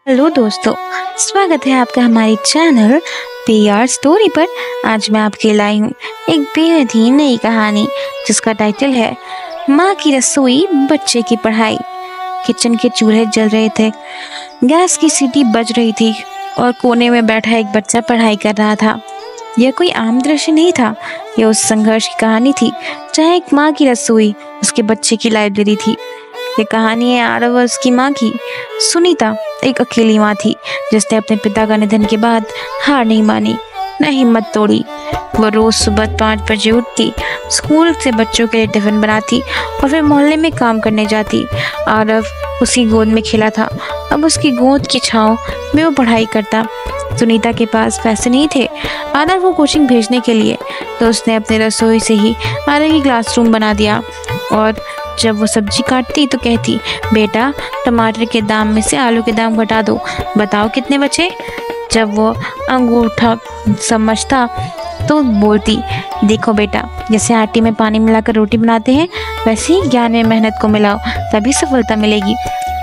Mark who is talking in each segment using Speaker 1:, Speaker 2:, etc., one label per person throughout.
Speaker 1: Hello दोस्तों, स्वागत है आपका हमारे चैनल पीआर स्टोरी पर। आज मैं आपके लाई हूँ एक बेहद ही नई कहानी जिसका टाइटल है माँ की रसोई बच्चे की पढ़ाई। किचन के चूल्हे जल रहे थे, गैस की सीटी बज रही थी और कोने में बैठा एक बच्चा पढ़ाई कर रहा था। यह कोई आम दृश्य नहीं था, यह उस संघर्ष की कहानी थी जहाँ एक माँ की रसोई उसके बच्चे की लाइब्रेरी थी। ये कहानी है आरव और उसकी माँ की। सुनीता एक अकेली माँ थी जिसने अपने पिता का निधन के बाद हार नहीं मानी, न हिम्मत तोड़ी। वो रोज सुबह 5 बजे उठती, स्कूल से बच्चों के लिए टिफिन बनाती और फिर मोहल्ले में काम करने जाती। आरव उसकी गोद में खेला था, अब उसकी गोद की छांव में वो पढ़ाई करता। सुनीता के पास पैसे नहीं थे आरव को कोचिंग भेजने के लिए, तो उसने अपने रसोई से ही आरव की क्लासरूम बना दिया। और जब वो सब्जी काटती तो कहती, बेटा टमाटर के दाम में से आलू के दाम घटा दो, बताओ कितने बचे। जब वो अंगूठा समझता तो बोलती, देखो बेटा, जैसे आटे में पानी मिलाकर रोटी बनाते हैं वैसे ही ज्ञान में मेहनत को मिलाओ, तभी सफलता मिलेगी।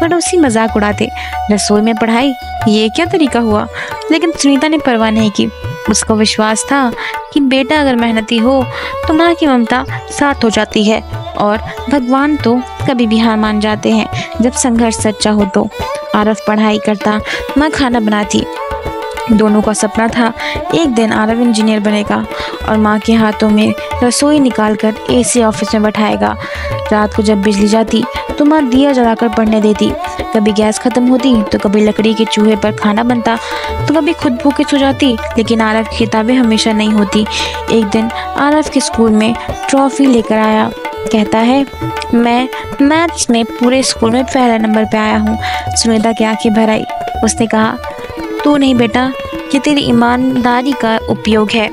Speaker 1: पड़ोसी मजाक उड़ाते, रसोई में पढ़ाई, ये क्या तरीका हुआ। लेकिन सुनीता ने परवाह नहीं की। उसको विश्वास था कि बेटा अगर मेहनती हो तो माँ की ममता साथ हो जाती है और भगवान तो कभी भी हार मान जाते हैं जब संघर्ष सच्चा हो तो। आरव पढ़ाई करता, माँ खाना बनाती। दोनों का सपना था एक दिन आरव इंजीनियर बनेगा और माँ के हाथों में रसोई निकालकर एसी ऑफिस में बैठाएगा। रात को जब बिजली जाती तो माँ दिया जलाकर पढ़ने देती। कभी गैस खत्म होती तो कभी लकड़ी के चूल्हे पर खाना बनता, तो कभी खुद भूखे सो जाती। लेकिन आरव की किताबें हमेशा नहीं होती। एक दिन आरव के स्कूल में ट्रॉफी लेकर आया, कहता है, मैं मैथ्स में पूरे स्कूल में पहले नंबर पे आया हूँ। सुनीता की आंखें भर आई। उसने कहा, तू नहीं बेटा, ये तेरी ईमानदारी का उपयोग है।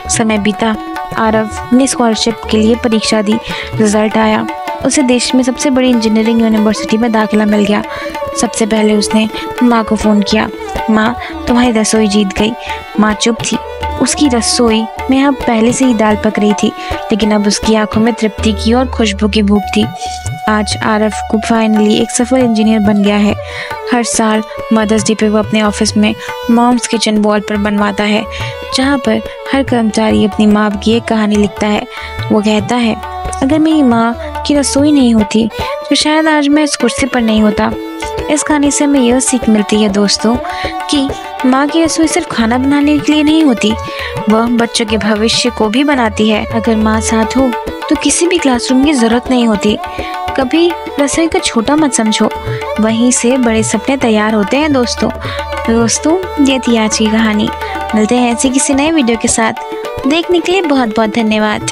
Speaker 1: समय बीता, आरव ने स्कॉलरशिप के लिए परीक्षा दी। रिजल्ट आया, उसे देश में सबसे बड़ी इंजीनियरिंग यूनिवर्सिटी में दाखिला मिल गया। सबसे पहले उसने माँ को फ़ोन किया, माँ तुम्हारी रसोई जीत गई। माँ चुप थी। उसकी रसोई में अब पहले से ही दाल पक रही थी, लेकिन अब उसकी आंखों में तृप्ति की और खुशबू की भूख थी। आज आरव को फाइनली एक सफल इंजीनियर बन गया है। हर साल मदर्स डे पे वो अपने ऑफिस में मॉम्स किचन वॉल पर बनवाता है, जहाँ पर हर कर्मचारी अपनी माँ की एक कहानी लिखता है। वो कहता है, अगर मेरी माँ की रसोई नहीं होती तो शायद आज मैं इस कुर्सी पर नहीं होता। इस कहानी से हमें यह सीख मिलती है दोस्तों कि माँ की रसोई सिर्फ खाना बनाने के लिए नहीं होती, वह बच्चों के भविष्य को भी बनाती है। अगर माँ साथ हो तो किसी भी क्लासरूम की जरूरत नहीं होती। कभी रसोई को छोटा मत समझो, वहीं से बड़े सपने तैयार होते हैं दोस्तों ये थी आज की कहानी। मिलते हैं ऐसी किसी नए वीडियो के साथ। देखने के लिए बहुत बहुत धन्यवाद।